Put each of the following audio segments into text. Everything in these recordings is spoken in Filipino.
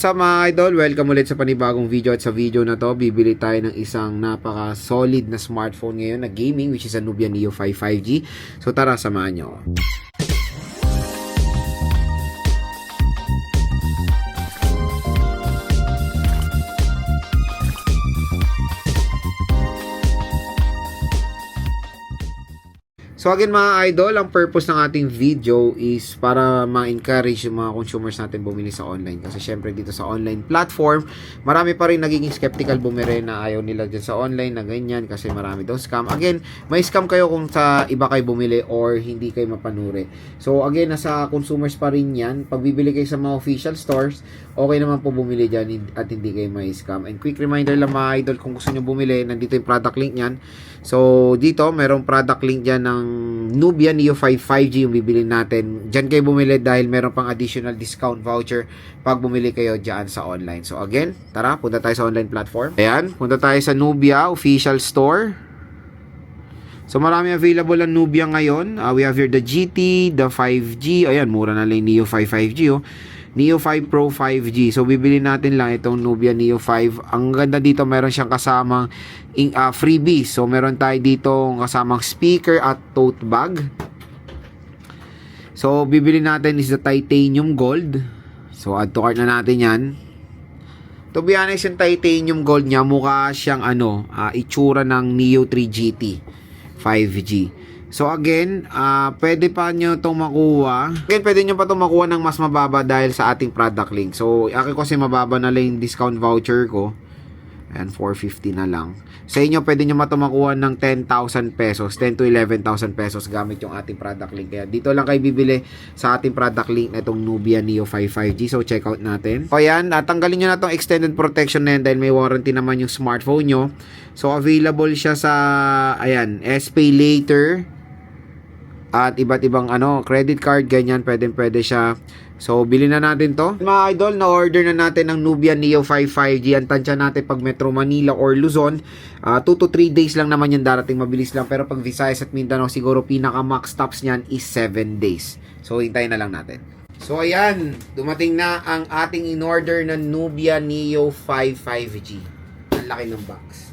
Sa mga idol, welcome ulit sa panibagong video at sa video na to, bibili tayo ng isang napaka-solid na smartphone ngayon na gaming which is a Nubia Neo 5 5G. So tara, samahan nyo. So again mga idol, ang purpose ng ating video is para ma-encourage yung mga consumers natin bumili sa online. Kasi syempre dito sa online platform, marami pa rin nagiging skeptical bumili na ayaw nila dyan sa online na ganyan kasi marami daw scam. Again, may scam kayo kung sa iba kayo bumili or hindi kayo mapanuri. So again, nasa consumers pa rin yan. Pag bibili kayo sa mga official stores, okay naman po bumili dyan at hindi kayo may scam. And quick reminder lang mga idol, kung gusto nyo bumili, nandito yung product link nyan. So dito, merong product link dyan ng Nubia Neo 5 5G yung bibili natin. Diyan kayo bumili dahil meron pang additional discount voucher pag bumili kayo dyan sa online. So again, tara, punta tayo sa online platform. Ayan, punta tayo sa Nubia official store. So marami available ang Nubia ngayon. We have here the GT, the 5G. Ayan, mura na lang Neo 5 5G oh. Neo 5 Pro 5G. So bibili natin lang itong Nubia Neo 5. Ang ganda dito, meron siyang kasamang freebies. So meron tayo dito kasamang speaker at tote bag. So bibili natin is the titanium gold. So add to cart na natin yan. To be honest, yung titanium gold niya mukha siyang itsura ng Neo 3 GT 5G. So again, pwede pa nyo itong makuha. Again, pwede nyo pa itong makuha ng mas mababa dahil sa ating product link. So, akin kasi mababa na lang yung discount voucher ko. Ayan, 450 na lang. Sa inyo, pwede nyo makuha ng 10,000 pesos, 10 to 11,000 pesos gamit yung ating product link. Kaya dito lang kayo bibili sa ating product link na itong Nubia Neo 5 5G. So, check out natin. O yan, tanggalin nyo na itong extended protection na yan dahil may warranty naman yung smartphone nyo. So, available siya sa, ayan, SPay Later at iba't ibang credit card, ganyan, pwede siya. So, bilhin na natin to. Mga idol, na-order na natin ng Nubia Neo 5 5G. Ang tansya natin pag Metro Manila or Luzon, 2 to 3 days lang naman yan darating, mabilis lang. Pero pag Visayas at Mindanao, siguro pinaka-max stops niyan is 7 days. So, hintayin na lang natin. So, ayan, dumating na ang ating in-order na Nubia Neo 5 5G. Ang laki ng box.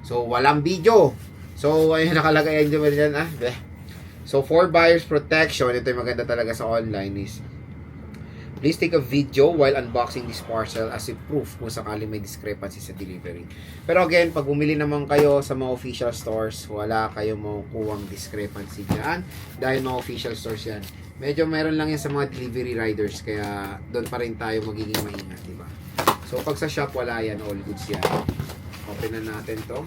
So, walang video. So, ayun, nakalagay yan dyan. So, for buyer's protection, ito yung maganda talaga sa online is, please take a video while unboxing this parcel as a proof kung sakaling may discrepancy sa delivery. Pero again, pag bumili naman kayo sa mga official stores, wala kayong makukuhang discrepancy dyan dahil mga official stores yan. Medyo meron lang yan sa mga delivery riders, kaya doon pa rin tayo magiging maingat, diba? So, pag sa shop, wala yan, all goods yan. Open na natin to.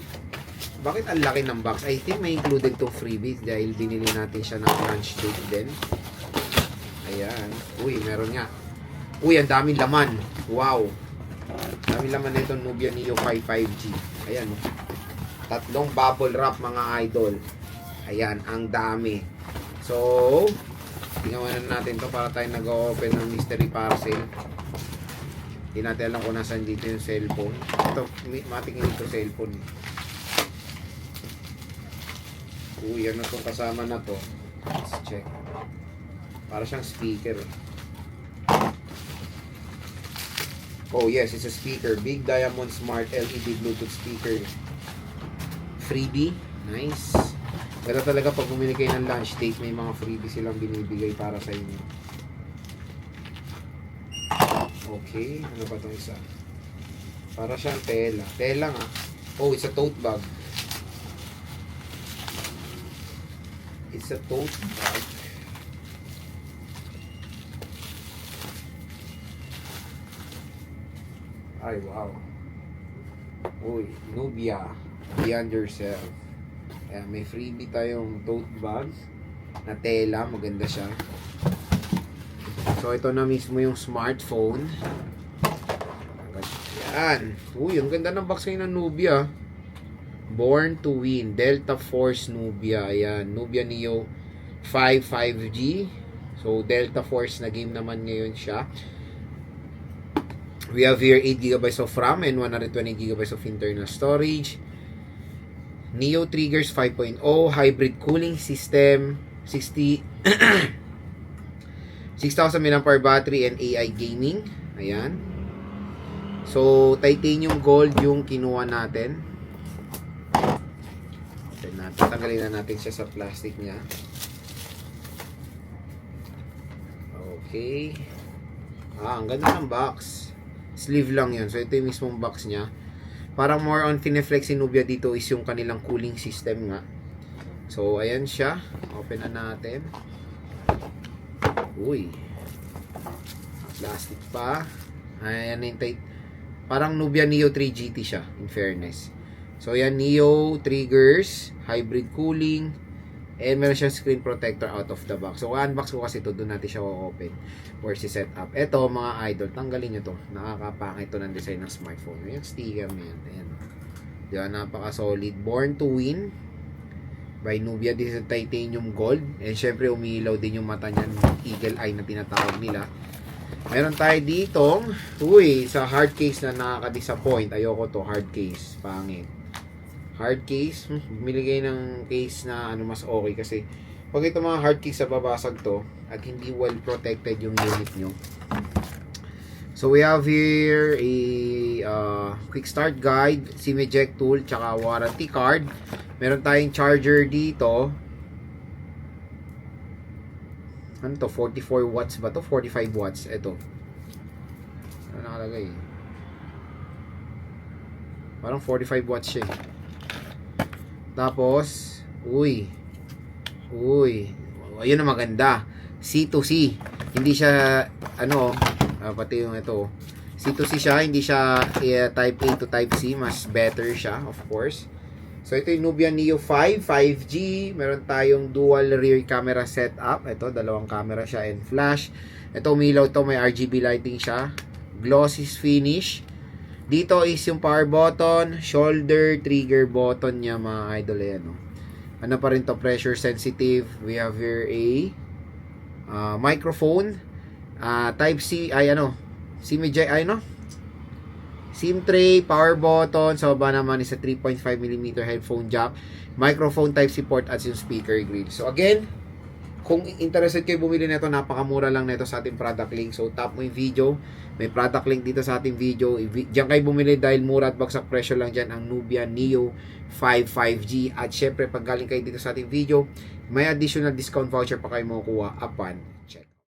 Bakit ang laki ng box? I think may included tong freebies dahil binili natin siya ng launch date din. Ayan. Uy, meron nga. Uy, ang daming laman. Wow. Daming laman na itong Nubia Neo 5 5G. Ayan. Tatlong bubble wrap mga idol. Ayan, ang dami. So, tingnan natin to para tayo nag-open ng mystery parcel. Hindi natin alam kung nasan dito yung cellphone. Ito, matingin ito cellphone. Uy, ano itong kasama na to? Let's check. Para siyang speaker. Oh yes, it's a speaker. Big Diamond Smart LED Bluetooth speaker. Freebie. Nice. Pero talaga pag bumili kayo ng launch date, may mga freebie silang binibigay para sa inyo. Okay. Ano ba itong isa? Para siyang tela. Tela nga. Oh, it's a tote bag. It's a tote bag. Ay, wow. Uy, Nubia. Beyond yourself. Ayan, may freebie tayong tote bag na tela. Maganda siya. So, ito na mismo yung smartphone. Ayan. Uy, ang ganda ng box ngayon ng Nubia. Born to Win, Delta Force Nubia. Ayan, Nubia Neo 5 5G. So, Delta Force na game naman ngayon siya. We have here 8GB of RAM and 120GB of internal storage. Neo Triggers 5.0, hybrid cooling system, 6,000 mAh battery and AI gaming. Ayan. So, titanium gold yung kinuha natin. Tatanggalin na natin siya sa plastic niya. Okay. Ang ganda ng box. Sleeve lang yun. So, ito yung mismong box niya. Parang more on fineflex si Nubia dito is yung kanilang cooling system nga. So, ayan siya. Open na natin. Uy. Plastic pa. Ayan yung parang Nubia Neo 3 GT siya, in fairness. So, yan, Neo triggers, hybrid cooling, and meron siyang screen protector out of the box. So, unbox ko kasi ito, doon natin siya open or si set up. Ito, mga idol, tanggalin nyo to. Nakakapangit ito ng design ng smartphone. Yung sticker mo yan. Ayan. Diyan, napaka-solid. Born to Win by Nubia. This is titanium gold. And syempre, umiilaw din yung mata niyan. Eagle eye na tinatawag nila. Meron tayo dito, sa hard case na nakaka-disappoint. Ayoko to, hard case. Pangit. Hard case, miligay ng case na mas okay kasi pag ito mga hard case sa babasag to at hindi well protected yung unit nyo. So we have here a quick start guide, SIM eject tool, tsaka warranty card. Meron tayong charger dito. Ano to? 44 watts ba to? 45 watts. Ito. Ano nakalagay? Parang 45 watts siya. Tapos, ayun na maganda. C2C. Hindi siya, pati yung ito. C2C siya, hindi siya type A to type C. Mas better siya, of course. So, ito yung Nubia Neo 5, 5G. Meron tayong dual rear camera setup. Ito, dalawang camera siya and flash. Ito, umilaw ito. May RGB lighting siya. Glossy finish. Dito is yung power button, shoulder, trigger button niya, mga idol. Ano pa rin to, pressure sensitive. We have here a microphone. Type C, SIM tray, power button, sa baba naman is a 3.5mm headphone jack, microphone type C port at yung speaker grill. So again, kung interested kayo bumili nito, napakamura lang nito sa ating product link. So tap mo yung video, may product link dito sa ating video. Diyan kayo bumili dahil mura at bagsak presyo lang dyan ang Nubia Neo 5 5G. At syempre pag galing kayo dito sa ating video, may additional discount voucher pa kayo makukuha upon